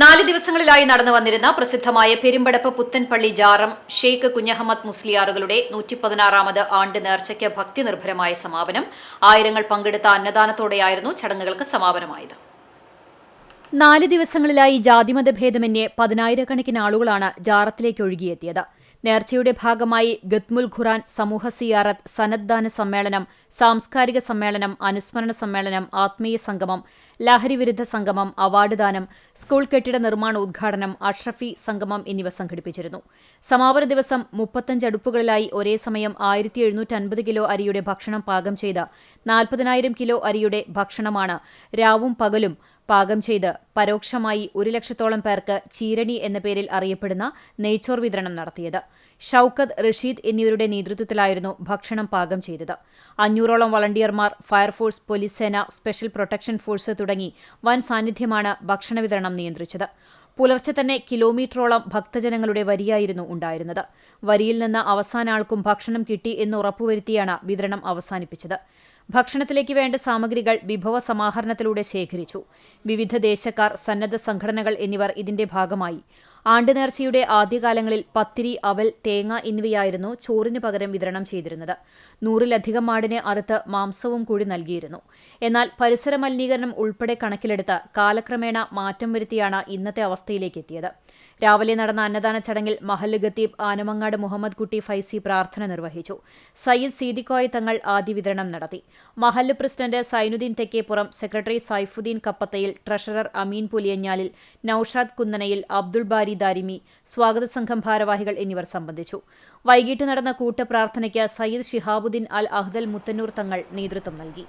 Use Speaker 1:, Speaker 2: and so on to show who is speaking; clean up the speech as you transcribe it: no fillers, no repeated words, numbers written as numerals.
Speaker 1: 4 ദിവസങ്ങളിലായി നടന്നു വന്നിരുന്ന പ്രസിദ്ധമായ പെരുമ്പടപ്പ് പുത്തൻപള്ളി ജാറം ഷെയ്ഖ് കുഞ്ഞഹമ്മദ് മുസ്ലിയാറുകളുടെ 116ാമത് ആണ്ട് നേർച്ചയ്ക്ക് ഭക്തിനിർഭരമായ സമാപനം. ആയിരങ്ങൾ പങ്കെടുത്ത അന്നദാനത്തോടെയായിരുന്നു ചടങ്ങുകൾക്ക് സമാപനമായത്. 4 ദിവസങ്ങളിലായി ജാതിമതഭേദമന്യേ 10,000കണക്കിന് ആളുകളാണ് ജാറത്തിലേക്ക് ഒഴുകിയെത്തിയത്. നേർച്ചയുടെ ഭാഗമായി ഗത്മുൽ ഖുറാൻ, സമൂഹ സിയാറത്ത്, സനദ്ദാന സമ്മേളനം, സാംസ്കാരിക സമ്മേളനം, അനുസ്മരണ സമ്മേളനം, ആത്മീയ സംഗമം, ലഹരിവിരുദ്ധ സംഗമം, അവാർഡ് ദാനം, സ്കൂൾ കെട്ടിട നിർമ്മാണ ഉദ്ഘാടനം, അഷ്റഫി സംഗമം എന്നിവ സംഘടിപ്പിച്ചിരുന്നു. സമാപന ദിവസം 35 അടുപ്പുകളിലായി ഒരേ സമയം 1750 കിലോ അരിയുടെ ഭക്ഷണം പാകം ചെയ്ത് 40,000 കിലോ അരിയുടെ ഭക്ഷണമാണ് രാവും പകലും പാകം ചെയ്ത് പരോക്ഷമായി 1,00,000-ഓളം പേർക്ക് ചീരണി എന്ന പേരിൽ അറിയപ്പെടുന്ന നെയ്ച്ചോർ വിതരണം നടത്തിയത്. ഷൌക്കത്ത്, റഷീദ് എന്നിവരുടെ നേതൃത്വത്തിലായിരുന്നു ഭക്ഷണം പാകം ചെയ്തത്. 500ഓളം വളണ്ടിയർമാർ, ഫയർഫോഴ്സ്, പോലീസ് സേന, സ്പെഷ്യൽ പ്രൊട്ടക്ഷൻ ഫോഴ്സ് തുടങ്ങി വൻ സാന്നിധ്യമാണ് ഭക്ഷണ വിതരണം നിയന്ത്രിച്ചത്. പുലർച്ചെ തന്നെ കിലോമീറ്ററോളം ഭക്തജനങ്ങളുടെ വരിയായിരുന്നു ഉണ്ടായിരുന്നത്. വരിയിൽ നിന്ന് അവസാന ആൾക്കും ഭക്ഷണം കിട്ടി എന്ന് ഉറപ്പുവരുത്തിയാണ് വിതരണം അവസാനിപ്പിച്ചത്. ഭക്ഷണത്തിലേക്ക് വേണ്ട സാമഗ്രികൾ വിഭവ സമാഹരണത്തിലൂടെ ശേഖരിച്ചു. വിവിധ ദേശക്കാർ, സന്നദ്ധ സംഘടനകൾ എന്നിവർ ഇതിന്റെ ഭാഗമായി. ആണ്ടുനേർച്ചയുടെ ആദ്യകാലങ്ങളിൽ പത്തിരി, അവൽ, തേങ്ങ എന്നിവയായിരുന്നു ചോറിന് പകരം വിതരണം ചെയ്തിരുന്നത്. 100-ലധികം മാടിനെ അറുത്ത് മാംസവും കൂടി നൽകിയിരുന്നു. എന്നാൽ പരിസര മലിനീകരണം ഉൾപ്പെടെ കണക്കിലെടുത്ത് കാലക്രമേണ മാറ്റം വരുത്തിയാണ് ഇന്നത്തെ അവസ്ഥയിലേക്ക് എത്തിയത്. രാവിലെ നടന്ന അന്നദാന ചടങ്ങിൽ മഹല്ല് ഖത്തീബ് ആനമങ്ങാട് മുഹമ്മദ് കുട്ടി ഫൈസി പ്രാർത്ഥന നിർവഹിച്ചു. സയ്യിദ് സീദിക്കോയ തങ്ങൾ ആദ്യ വിതരണം നടത്തി. മഹല്ല് president Zainuddin Thekkepuram, secretary Saifuddin Kappathayil, treasurer Ameen Puliyanjalil, Noushad Kunnanayil, Abdul Bari Darimi, സ്വാഗത സംഘം ഭാരവാഹികൾ എന്നിവർ സംബന്ധിച്ചു. വൈകിട്ട് നടന്ന കൂട്ടപ്രാർത്ഥനയ്ക്ക് സയ്യിദ് ഷിഹാബുദ്ദീൻ അൽ അഹ്ദൽ മുത്തന്നൂർ തങ്ങൾ നേതൃത്വം നൽകി.